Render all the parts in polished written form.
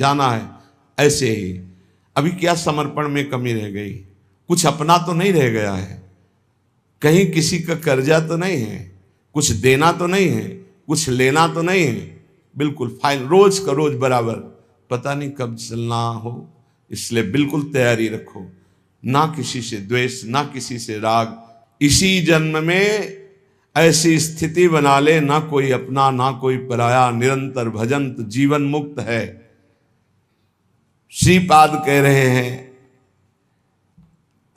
जाना है। ऐसे ही अभी क्या समर्पण में कमी रह गई? कुछ अपना तो नहीं रह गया है, कहीं किसी का कर्जा तो नहीं है, कुछ देना तो नहीं है, कुछ लेना तो नहीं है, बिल्कुल फाइन, रोज का रोज बराबर, पता नहीं कब चलना हो, इसलिए बिल्कुल तैयारी रखो। ना किसी से द्वेष, ना किसी से राग। इसी जन्म में ऐसी स्थिति बना ले, ना कोई अपना ना कोई पराया, निरंतर भजन तो जीवन मुक्त है। श्रीपाद कह रहे हैं,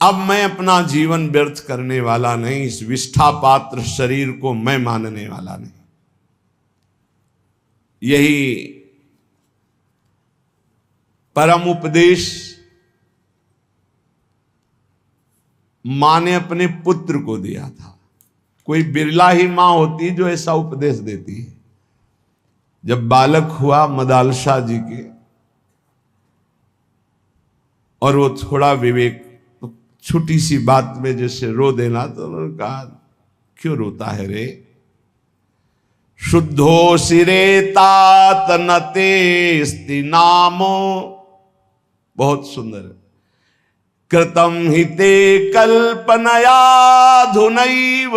अब मैं अपना जीवन व्यर्थ करने वाला नहीं, इस विष्ठा पात्र शरीर को मैं मानने वाला नहीं। यही परम उपदेश मां ने अपने पुत्र को दिया था। कोई बिरला ही मां होती जो ऐसा उपदेश देती है। जब बालक हुआ मदालशा जी के, और वो थोड़ा विवेक, तो छोटी सी बात में जैसे रो देना, तो उन्होंने कहा क्यों रोता है रे? शुद्धो सिरे तात नतेस्ति नामो, बहुत सुंदर। कृतम हिते कल्पनया धुनैव,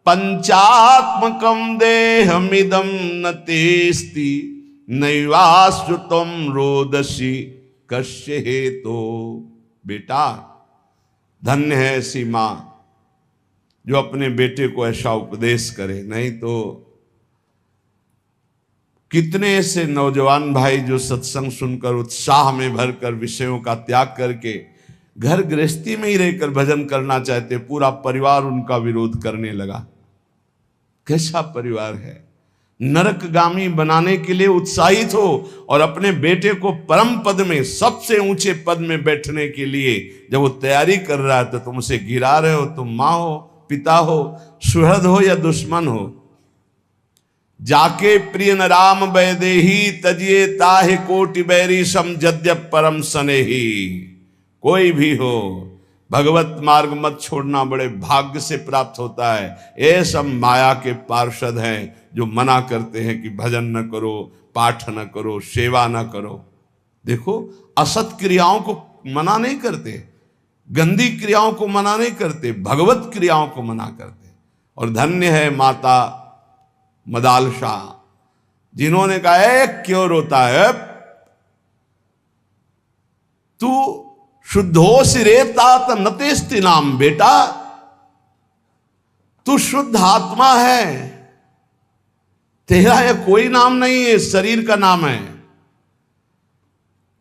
पंचात्मकम देहमिदं नतेस्ति, नैवाश्रुतम रोदसी कश्य हेतो। बेटा, धन्य है ऐसी मां जो अपने बेटे को ऐसा उपदेश करे। नहीं तो कितने ऐसे नौजवान भाई जो सत्संग सुनकर उत्साह में भरकर विषयों का त्याग करके घर गृहस्थी में ही रहकर भजन करना चाहते, पूरा परिवार उनका विरोध करने लगा। कैसा परिवार है? नरकगामी बनाने के लिए उत्साहित हो, और अपने बेटे को परम पद में, सबसे ऊंचे पद में बैठने के लिए जब वो तैयारी कर रहा है, तो तुम उसे गिरा रहे हो। तुम मां हो, पिता हो, सुहृद हो या दुश्मन हो। जाके प्रिय न राम वैदेही, तजिए ताहि कोटि बैरी सम जद्यप परम सनेही। कोई भी हो, भगवत मार्ग मत छोड़ना, बड़े भाग्य से प्राप्त होता है। ये सब माया के पार्षद हैं जो मना करते हैं कि भजन न करो, पाठ न करो, सेवा न करो। देखो, असत क्रियाओं को मना नहीं करते, गंदी क्रियाओं को मना नहीं करते, भगवत क्रियाओं को मना करते। और धन्य है माता मदालशा, जिन्होंने कहा क्यों रोता है तू? शुद्धो सिरे तात नतेस्ति नाम। बेटा, तू शुद्ध आत्मा है, तेरा यह कोई नाम नहीं है, शरीर का नाम है।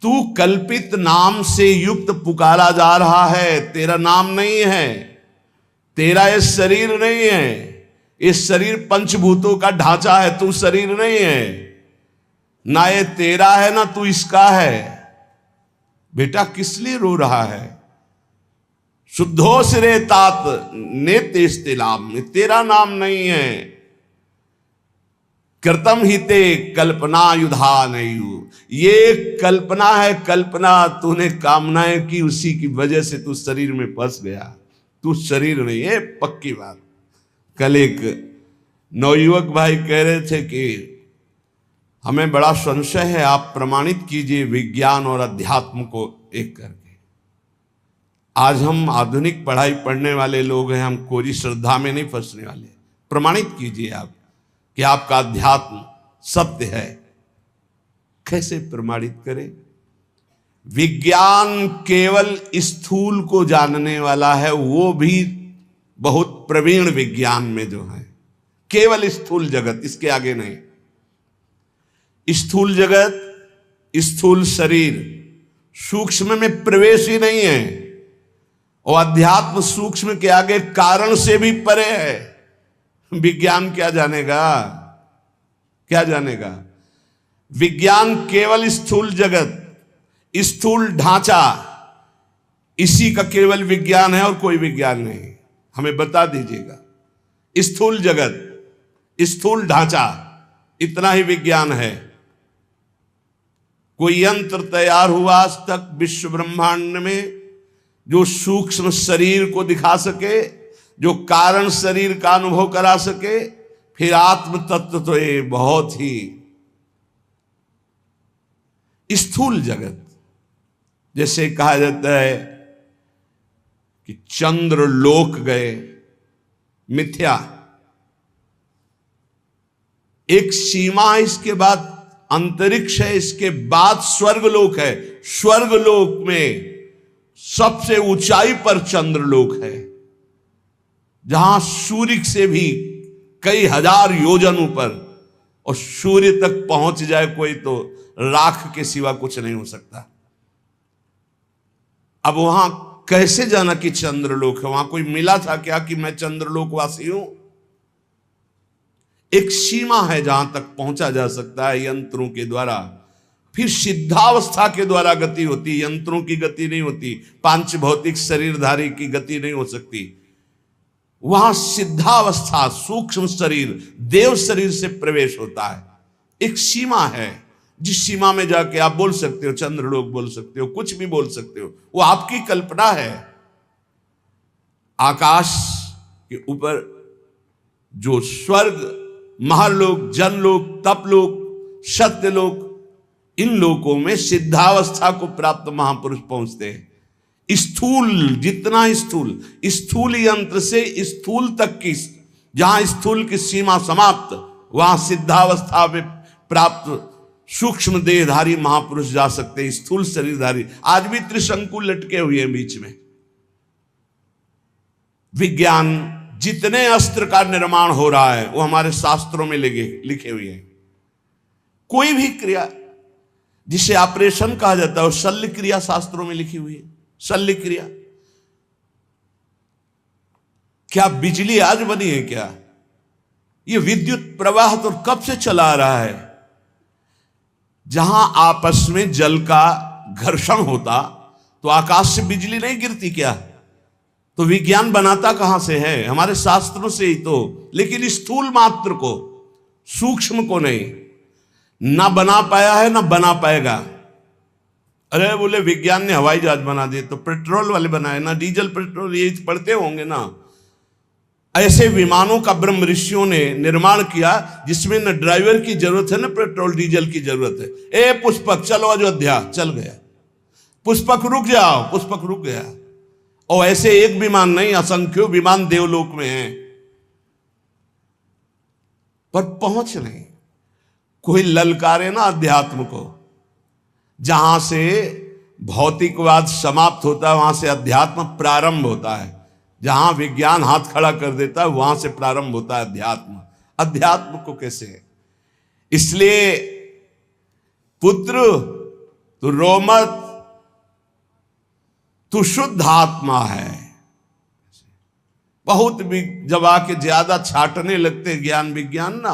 तू कल्पित नाम से युक्त पुकारा जा रहा है, तेरा नाम नहीं है, तेरा यह शरीर नहीं है। इस शरीर पंचभूतों का ढांचा है, तू शरीर नहीं है। ना ये तेरा है ना तू इसका है। बेटा, किस लिए रो रहा है? शुद्धो सिरे तात नेतेस्ति नाम, तेरा नाम नहीं है। कृतम हिते कल्पना युधा नहीं, ये कल्पना है, कल्पना तूने कामनाएं की, उसी की वजह से तू शरीर में फंस गया। तू शरीर नहीं है, पक्की बात। कल एक नवयुवक भाई कह रहे थे कि हमें बड़ा संशय है, आप प्रमाणित कीजिए विज्ञान और अध्यात्म को एक करके। आज हम आधुनिक पढ़ाई पढ़ने वाले लोग हैं, हम कोरी श्रद्धा में नहीं फंसने वाले। प्रमाणित कीजिए आप कि आपका अध्यात्म सत्य है। कैसे प्रमाणित करें? विज्ञान केवल स्थूल को जानने वाला है, वो भी बहुत प्रवीण विज्ञान में जो है, केवल स्थूल जगत, इसके आगे नहीं। स्थूल जगत, स्थूल शरीर सूक्ष्म में प्रवेश ही नहीं है, और अध्यात्म सूक्ष्म के आगे कारण से भी परे है। विज्ञान क्या जानेगा? क्या जानेगा? विज्ञान केवल स्थूल जगत, स्थूल ढांचा, इसी का केवल विज्ञान है और कोई विज्ञान नहीं। हमें बता दीजिएगा। स्थूल जगत, स्थूल ढांचा, इतना ही विज्ञान है। कोई यंत्र तैयार हुआ आज तक विश्व ब्रह्मांड में जो सूक्ष्म शरीर को दिखा सके, जो कारण शरीर का अनुभव करा सके? फिर आत्म तत्व तो ये बहुत ही स्थूल जगत, जैसे कहा जाता है कि चंद्र लोक गए, मिथ्या। एक सीमा है, इसके बाद अंतरिक्ष है, इसके बाद स्वर्गलोक है। स्वर्गलोक में सबसे ऊंचाई पर चंद्रलोक है, जहां सूर्य से भी कई हजार योजन ऊपर, और सूर्य तक पहुंच जाए कोई तो राख के सिवा कुछ नहीं हो सकता। अब वहां कैसे जाना कि चंद्रलोक है? वहां कोई मिला था क्या कि मैं चंद्रलोक वासी हूं? एक सीमा है जहां तक पहुंचा जा सकता है यंत्रों के द्वारा। फिर सिद्धावस्था के द्वारा गति होती, यंत्रों की गति नहीं होती, पांच भौतिक शरीरधारी की गति नहीं हो सकती। वहां सिद्धावस्था, सूक्ष्म शरीर, देव शरीर से प्रवेश होता है। एक सीमा है, जिस सीमा में जाके आप बोल सकते हो, चंद्रलोक बोल सकते हो, कुछ भी बोल सकते हो, वो आपकी कल्पना है। आकाश के ऊपर जो स्वर्ग, महालोक, जनलोक, तपलोक, सत्यलोक, इन लोकों में सिद्धावस्था को प्राप्त महापुरुष पहुंचते हैं। स्थूल, जितना स्थूल, स्थूल यंत्र से स्थूल तक की, जहां स्थूल की सीमा समाप्त, वहां सिद्धावस्था में प्राप्त सूक्ष्म देहधारी महापुरुष जा सकते हैं। स्थूल शरीरधारी आज भी त्रिशंकु लटके हुए हैं बीच में। विज्ञान, जितने अस्त्र का निर्माण हो रहा है वो हमारे शास्त्रों में लिखे हुए हैं। कोई भी क्रिया जिसे ऑपरेशन कहा जाता है वो शल्य क्रिया शास्त्रों में लिखी हुई है। शल्य क्रिया क्या बिजली आज बनी है क्या? ये विद्युत प्रवाह तो कब से चला आ रहा है। जहां आपस में जल का घर्षण होता तो आकाश से बिजली नहीं गिरती क्या? तो विज्ञान बनाता कहां से है? हमारे शास्त्रों से ही तो। लेकिन स्थूल मात्र को, सूक्ष्म को नहीं, ना बना पाया है ना बना पाएगा। अरे बोले विज्ञान ने हवाई जहाज बना दिए, तो पेट्रोल वाले बनाए ना, डीजल पेट्रोल, ये पढ़ते होंगे ना। ऐसे विमानों का ब्रह्म ऋषियों ने निर्माण किया जिसमें न ड्राइवर की जरूरत है, न पेट्रोल डीजल की जरूरत है। ए पुष्पक चलो अयोध्या, चल गया। पुष्पक रुक जाओ, पुष्पक रुक गया। और ऐसे एक विमान नहीं, असंख्यों विमान देवलोक में हैं, पर पहुंच नहीं। कोई ललकारे ना अध्यात्म को। जहां से भौतिकवाद समाप्त होता है वहां से अध्यात्म प्रारंभ होता है। जहां विज्ञान हाथ खड़ा कर देता है वहां से प्रारंभ होता है अध्यात्म। अध्यात्म को कैसे? इसलिए पुत्र तू रो मत, तू शुद्ध आत्मा है। बहुत भी जब आके ज्यादा छाटने लगते ज्ञान विज्ञान ना,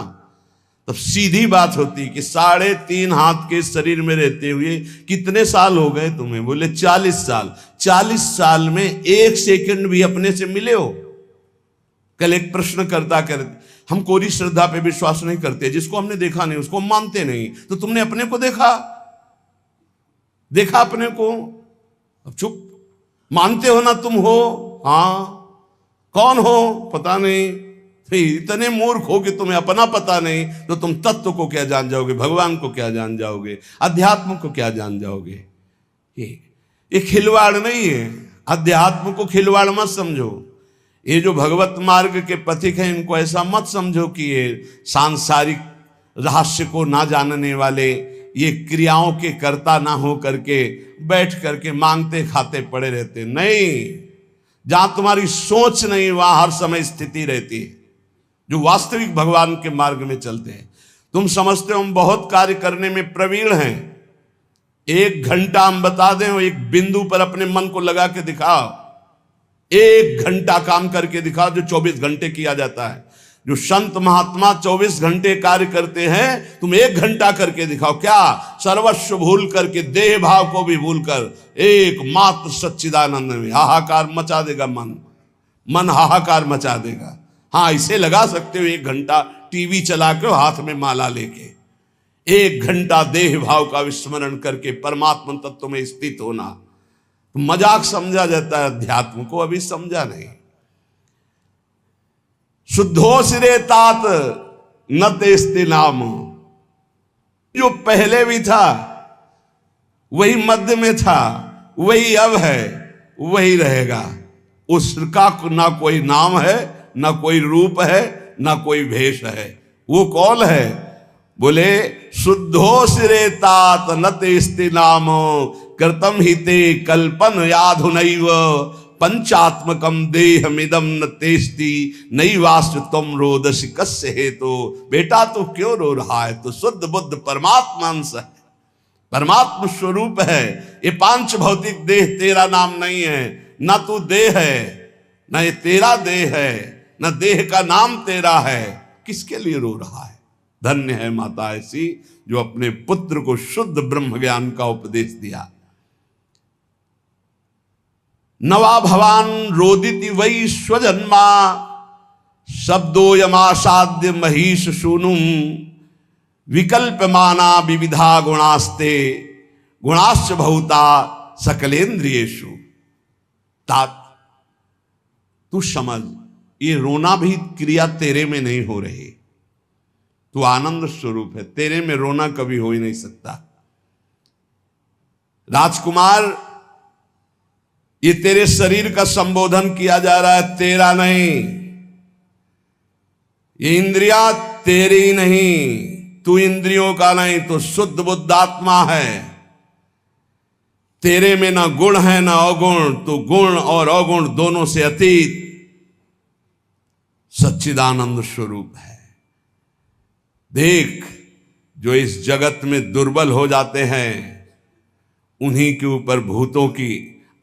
तब सीधी बात होती कि 3.5 हाथ के शरीर में रहते हुए कितने साल हो गए तुम्हें? बोले 40 साल। 40 साल में 1 सेकंड भी अपने से मिले हो? कल एक प्रश्न करता हम कोई श्रद्धा पे विश्वास नहीं करते, जिसको हमने देखा नहीं उसको हम मानते नहीं। तो तुमने अपने को देखा अपने को? अब चुप। मानते हो ना तुम हो? हाँ। कौन हो? पता नहीं। फिर इतने मूर्ख हो कि तुम्हें अपना पता नहीं, तो तुम तत्व को क्या जान जाओगे? भगवान को क्या जान जाओगे? अध्यात्म को क्या जान जाओगे? ये खिलवाड़ नहीं है। अध्यात्म को खिलवाड़ मत समझो। ये जो भगवत मार्ग के पथिक हैं इनको ऐसा मत समझो कि ये सांसारिक रहस्य को ना जानने वाले, ये क्रियाओं के कर्ता ना हो करके बैठ करके मांगते खाते पड़े रहते। नहीं, जहां तुम्हारी सोच नहीं वहां हर समय स्थिति रहती है। जो वास्तविक भगवान के मार्ग में चलते हैं। तुम समझते हो हम बहुत कार्य करने में प्रवीण हैं। 1 घंटा हम बता दें, एक बिंदु पर अपने मन को लगा के दिखाओ। 1 घंटा काम करके दिखाओ जो 24 घंटे किया जाता है। जो संत महात्मा 24 घंटे कार्य करते हैं, तुम 1 घंटा करके दिखाओ। क्या? सर्वस्व भूल करके, देह भाव को भी भूल कर एक मात्र सच्चिदानंद में हाहाकार मचा देगा। मन हाहाकार मचा देगा। हाँ, इसे लगा सकते हो 1 घंटा टीवी चला के हाथ में माला लेके, 1 घंटा देह भाव का विस्मरण करके परमात्मा तत्व में स्थित होना। तो मजाक समझा जाता है अध्यात्म को, अभी समझा नहीं। शुद्धो सिरे तात न तेस्ते नाम। जो पहले भी था वही मध्य में था, वही अब है, वही रहेगा। उसका ना कोई नाम है, ना कोई रूप है, ना कोई भेष है। वो कौन है? बोले शुद्धो सिरे तात न तेस्ति नामो कृतम हिते कल्पन याधुनैव पंचात्मकम देहमिदम न तेस्ति नई वास्तु तुम रोदसी कस्य हेतु। बेटा तू क्यों रो रहा है? तू शुद्ध बुद्ध परमात्मा अंश है, परमात्मा स्वरूप है। ये पांच भौतिक देह तेरा नाम नहीं है, ना तू देह है, ना ये तेरा देह है, ना देह का नाम तेरा है। किसके लिए रो रहा है? धन्य है माता ऐसी जो अपने पुत्र को शुद्ध ब्रह्म ज्ञान का उपदेश दिया। नवा भवान रोदिति वै स्वजन्मा शब्दो यमासाद्य महिष सूनुम विकल्पमाना विविधा गुणास्ते गुणाश्च बहुता सकलेन्द्रियेषु। तात तू समझ, ये रोना भी क्रिया तेरे में नहीं हो रही। तू आनंद स्वरूप है, तेरे में रोना कभी हो ही नहीं सकता। राजकुमार, ये तेरे शरीर का संबोधन किया जा रहा है, तेरा नहीं। ये इंद्रियां तेरी नहीं, तू इंद्रियों का नहीं, तो शुद्ध बुद्ध आत्मा है। तेरे में ना गुण है ना अवगुण, तो गुण और अवगुण दोनों से अतीत सच्चिदानंद स्वरूप है। देख, जो इस जगत में दुर्बल हो जाते हैं उन्हीं के ऊपर भूतों की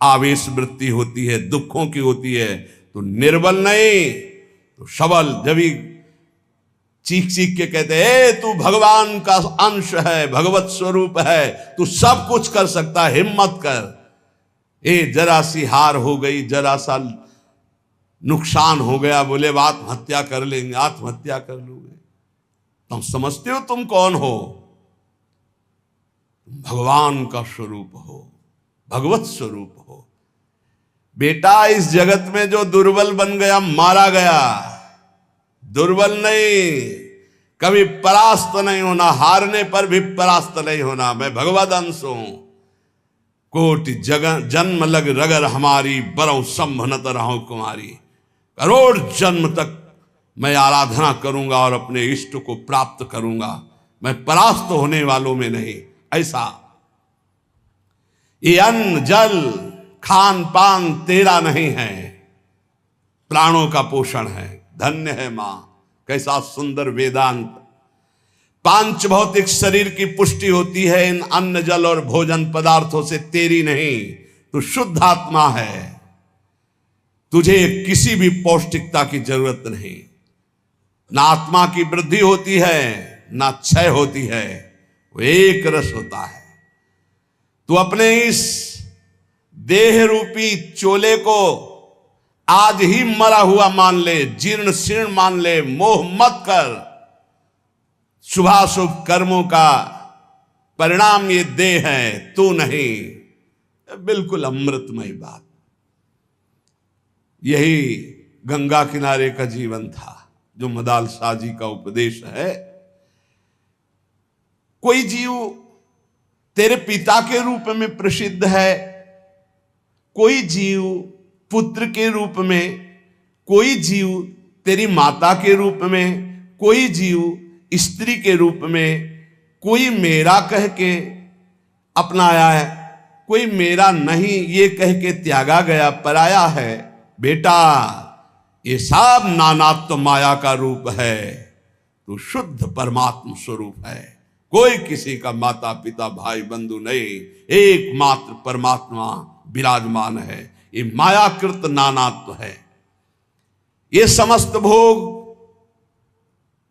आवेश वृत्ति होती है, दुखों की होती है। तो निर्बल नहीं तो सबल। जब ही चीख चीख के कहते हैं तू भगवान का अंश है, भगवत स्वरूप है, तू सब कुछ कर सकता, हिम्मत कर। जरा सी हार हो गई, जरा सा नुकसान हो गया, बोले आत्महत्या कर लेंगे, आत्महत्या कर लोगे। तुम समझते हो तुम कौन हो? भगवान का स्वरूप हो, भगवत स्वरूप हो। बेटा, इस जगत में जो दुर्बल बन गया मारा गया, दुर्बल नहीं, कभी परास्त नहीं होना, हारने पर भी परास्त नहीं होना। मैं भगवत अंश हूं। कोटि जगह जन्म लग रगर हमारी, बरौ संभनत रहो कुमारी। करोड़ जन्म तक मैं आराधना करूंगा और अपने इष्ट को प्राप्त करूंगा, मैं परास्त होने वालों में नहीं। ऐसा ये अन्न जल खान पान तेरा नहीं है, प्राणों का पोषण है। धन्य है मां, कैसा सुंदर वेदांत। पांच भौतिक शरीर की पुष्टि होती है इन अन्न जल और भोजन पदार्थों से, तेरी नहीं। तू शुद्ध आत्मा है, तुझे किसी भी पौष्टिकता की जरूरत नहीं। ना आत्मा की वृद्धि होती है ना क्षय होती है, वो एक रस होता है। तू अपने इस देह रूपी चोले को आज ही मरा हुआ मान ले, जीर्ण शीर्ण मान ले, मोह मत कर। शुभाशुभ कर्मों का परिणाम ये देह है, तू नहीं। बिल्कुल अमृतमय बात। यही गंगा किनारे का जीवन था जो मदाल शाह जी का उपदेश है। कोई जीव तेरे पिता के रूप में प्रसिद्ध है, कोई जीव पुत्र के रूप में, कोई जीव तेरी माता के रूप में, कोई जीव स्त्री के रूप में, कोई मेरा कह के अपनाया है, कोई मेरा नहीं ये कह के त्यागा गया, पराया है। बेटा, ये सब नानात्व माया का रूप है, तो शुद्ध परमात्म स्वरूप है। कोई किसी का माता पिता भाई बंधु नहीं, एकमात्र परमात्मा विराजमान है। ये मायाकृत नानात्व है। ये समस्त भोग,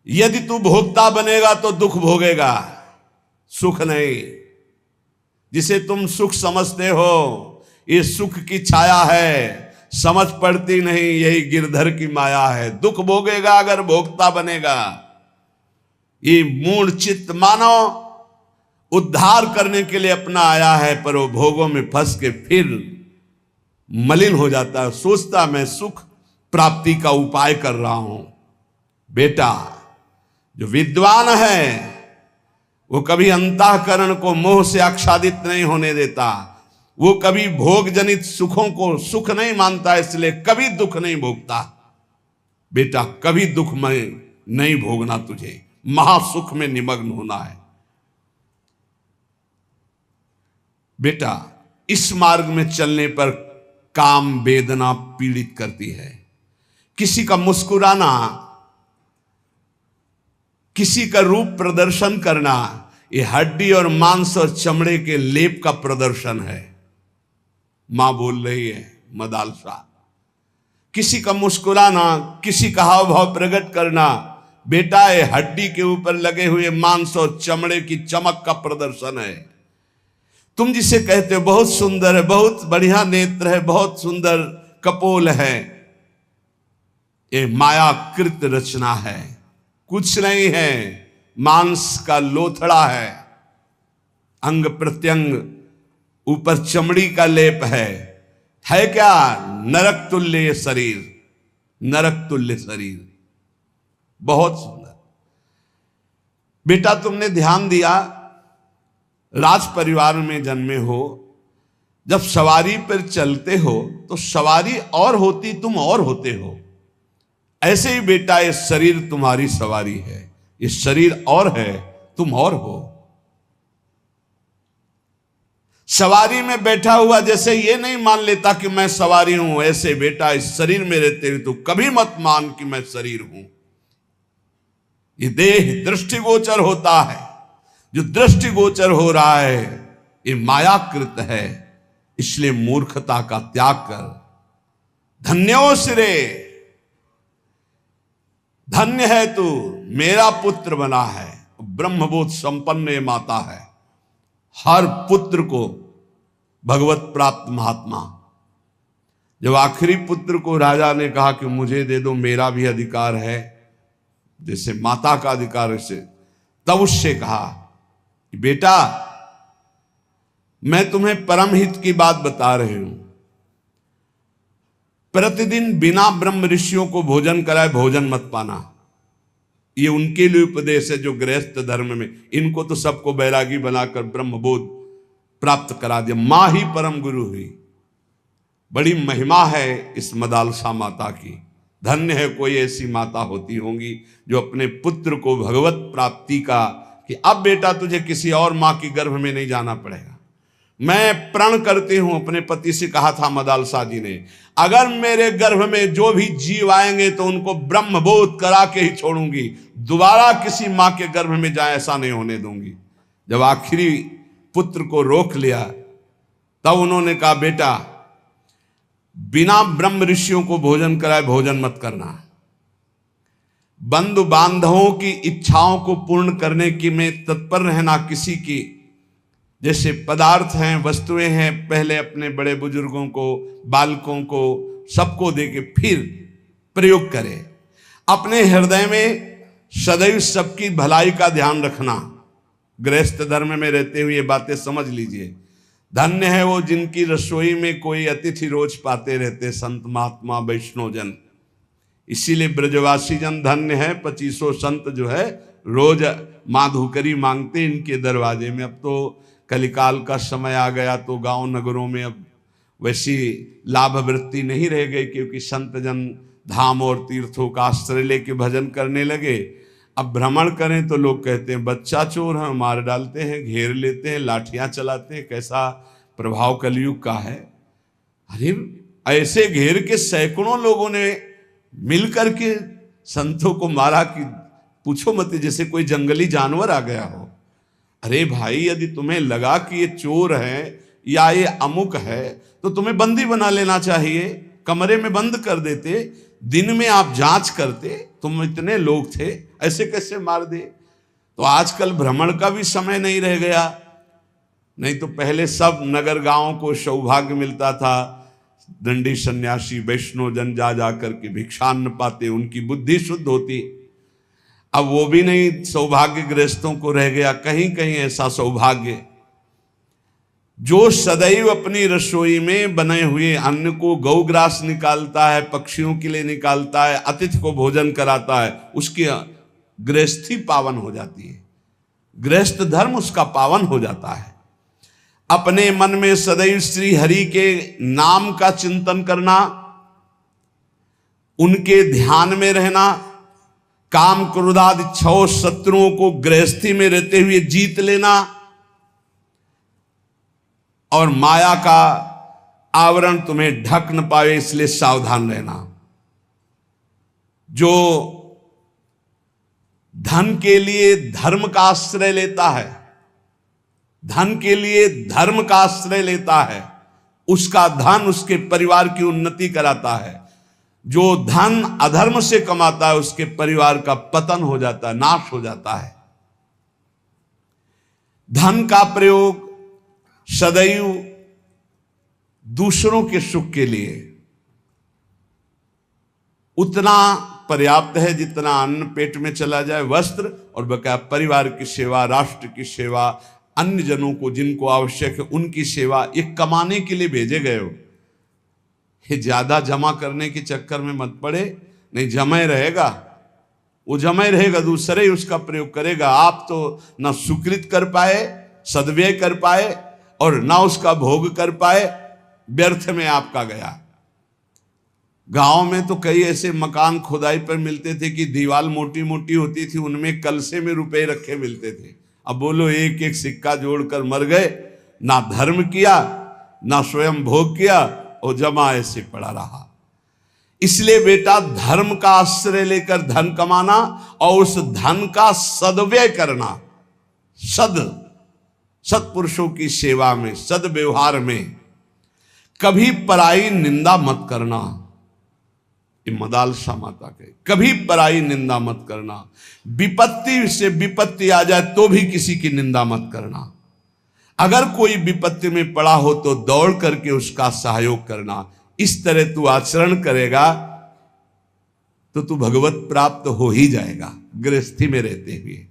यदि तू भोक्ता बनेगा तो दुख भोगेगा, सुख नहीं। जिसे तुम सुख समझते हो, ये सुख की छाया है, समझ पड़ती नहीं, यही गिरधर की माया है। दुख भोगेगा अगर भोक्ता बनेगा। ये मूढ़ चित्त मानव उद्धार करने के लिए अपना आया है, पर वो भोगों में फंस के फिर मलिन हो जाता है, सोचता मैं सुख प्राप्ति का उपाय कर रहा हूं। बेटा, जो विद्वान है वो कभी अंतःकरण को मोह से आच्छादित नहीं होने देता, वो कभी भोग जनित सुखों को सुख नहीं मानता, इसलिए कभी दुख नहीं भोगता। बेटा कभी दुख में नहीं भोगना, तुझे महासुख में निमग्न होना है। बेटा इस मार्ग में चलने पर काम वेदना पीड़ित करती है। किसी का मुस्कुराना, किसी का रूप प्रदर्शन करना, ये हड्डी और मांस और चमड़े के लेप का प्रदर्शन है। मां बोल रही है मदालसा, किसी का मुस्कुराना, किसी का हाव भाव प्रकट करना, बेटा ये हड्डी के ऊपर लगे हुए मांस और चमड़े की चमक का प्रदर्शन है। तुम जिसे कहते हो बहुत सुंदर है, बहुत बढ़िया नेत्र है, बहुत सुंदर कपोल है, ये मायाकृत रचना है, कुछ नहीं है, मांस का लोथड़ा है, अंग प्रत्यंग ऊपर चमड़ी का लेप है क्या? नरक तुल्य शरीर, नरक तुल्य शरीर, बहुत सुंदर। बेटा तुमने ध्यान दिया, राज परिवार में जन्मे हो, जब सवारी पर चलते हो तो सवारी और होती, तुम और होते हो। ऐसे ही बेटा ये शरीर तुम्हारी सवारी है, ये शरीर और है, तुम और हो। सवारी में बैठा हुआ जैसे ये नहीं मान लेता कि मैं सवारी हूं, ऐसे बेटा इस शरीर में रहते हुए तो कभी मत मान कि मैं शरीर हूं। ये देह दृष्टिगोचर होता है, जो दृष्टिगोचर हो रहा है ये मायाकृत है, इसलिए मूर्खता का त्याग कर। धन्यो सिरे, धन्य है तू, मेरा पुत्र बना है। ब्रह्मबोध संपन्न ये माता है, हर पुत्र को भगवत प्राप्त महात्मा। जब आखिरी पुत्र को राजा ने कहा कि मुझे दे दो, मेरा भी अधिकार है, जैसे माता का अधिकार है, तब उससे कहा कि बेटा मैं तुम्हें परम हित की बात बता रही हूं, प्रतिदिन बिना ब्रह्म ऋषियों को भोजन कराए भोजन मत पाना। ये उनके लिए उपदेश है जो गृहस्थ धर्म में, इनको तो सबको बैरागी बनाकर ब्रह्मबोध प्राप्त करा दिया। मां ही परम गुरु हुई। बड़ी महिमा है इस मदालसा माता की। धन्य है कोई ऐसी माता होती होंगी जो अपने पुत्र को भगवत प्राप्ति का, कि अब बेटा तुझे किसी और मां की गर्भ में नहीं जाना पड़ेगा। मैं प्रण करती हूं, अपने पति से कहा था मदालसा जी ने, अगर मेरे गर्भ में जो भी जीव आएंगे तो उनको ब्रह्मबोध करा के ही छोड़ूंगी, दोबारा किसी मां के गर्भ में जाए ऐसा नहीं होने दूंगी। जब आखिरी पुत्र को रोक लिया तब उन्होंने कहा बेटा बिना ब्रह्म ऋषियों को भोजन कराए भोजन मत करना। बंधु बांधवों की इच्छाओं को पूर्ण करने की में तत्पर रहना। किसी की जैसे पदार्थ हैं, वस्तुएं हैं, पहले अपने बड़े बुजुर्गों को, बालकों को, सबको देके फिर प्रयोग करें। अपने हृदय में सदैव सबकी भलाई का ध्यान रखना। गृहस्थ धर्म में रहते हुए ये बातें समझ लीजिए। धन्य है वो जिनकी रसोई में कोई अतिथि रोज पाते रहते, संत महात्मा वैष्णव जन। इसीलिए ब्रजवासी जन धन्य है। 2500 संत जो है रोज माँ धूकरी मांगते इनके दरवाजे में। अब तो कलिकाल का समय आ गया तो गांव नगरों में अब वैसी लाभ वृत्ति नहीं रह गई, क्योंकि संत जन धाम और तीर्थों का आश्रय लेके भजन करने लगे। अब भ्रमण करें तो लोग कहते हैं बच्चा चोर है, मार डालते हैं, घेर लेते हैं, लाठियां चलाते हैं। कैसा प्रभाव कलयुग का है। अरे ऐसे घेर के सैकड़ों लोगों ने मिलकर के संतों को मारा कि पूछो मत, जैसे कोई जंगली जानवर आ गया हो। अरे भाई यदि तुम्हें लगा कि ये चोर है या ये अमुक है तो तुम्हें बंदी बना लेना चाहिए, कमरे में बंद कर देते, दिन में आप जांच करते। तुम इतने लोग थे, ऐसे कैसे मार दे। तो आजकल भ्रमण का भी समय नहीं रह गया। नहीं तो पहले सब नगर गांवों को सौभाग्य मिलता था, दंडी सन्यासी वैष्णव जन जा जाकर के भिक्षान्न पाते, उनकी बुद्धि शुद्ध होती। अब वो भी नहीं सौभाग्य गृहस्थों को रह गया। कहीं कहीं ऐसा सौभाग्य जो सदैव अपनी रसोई में बने हुए अन्न को गौग्रास निकालता है, पक्षियों के लिए निकालता है, अतिथि को भोजन कराता है, उसकी गृहस्थी पावन हो जाती है। गृहस्थ धर्म उसका पावन हो जाता है। अपने मन में सदैव श्री हरि के नाम का चिंतन करना, उनके ध्यान में रहना, काम क्रोधादि छह शत्रुओं को गृहस्थी में रहते हुए जीत लेना, और माया का आवरण तुम्हें ढक न पाए इसलिए सावधान रहना। जो धन के लिए धर्म का आश्रय लेता है, धन के लिए धर्म का आश्रय लेता है, उसका धन उसके परिवार की उन्नति कराता है। जो धन अधर्म से कमाता है उसके परिवार का पतन हो जाता है, नाश हो जाता है। धन का प्रयोग सदैव दूसरों के सुख के लिए उतना पर्याप्त है जितना अन्न पेट में चला जाए, वस्त्र, और बकाया परिवार की सेवा, राष्ट्र की सेवा, अन्य जनों को जिनको आवश्यक है उनकी सेवा। ये कमाने के लिए भेजे गए हो, ये ज्यादा जमा करने के चक्कर में मत पड़े, नहीं जमा रहेगा, वो जमा रहेगा, दूसरे ही उसका प्रयोग करेगा। आप तो ना सुकृत कर पाए, सदव्यय कर पाए, और ना उसका भोग कर पाए, व्यर्थ में आपका गया। गांव में तो कई ऐसे मकान खुदाई पर मिलते थे कि दीवार मोटी मोटी होती थी, उनमें कलसे में रुपए रखे मिलते थे। अब बोलो एक एक सिक्का जोड़कर मर गए, ना धर्म किया ना स्वयं भोग किया, और जमा ऐसे पड़ा रहा। इसलिए बेटा धर्म का आश्रय लेकर धन कमाना और उस धन का सदव्यय करना, सत्पुरुषों की सेवा में, सद्व्यवहार में। कभी पराई निंदा मत करना, ये मदालसा माता के, कभी पराई निंदा मत करना। विपत्ति से विपत्ति आ जाए तो भी किसी की निंदा मत करना। अगर कोई विपत्ति में पड़ा हो तो दौड़ करके उसका सहयोग करना। इस तरह तू आचरण करेगा तो तू भगवत प्राप्त हो ही जाएगा गृहस्थी में रहते हुए।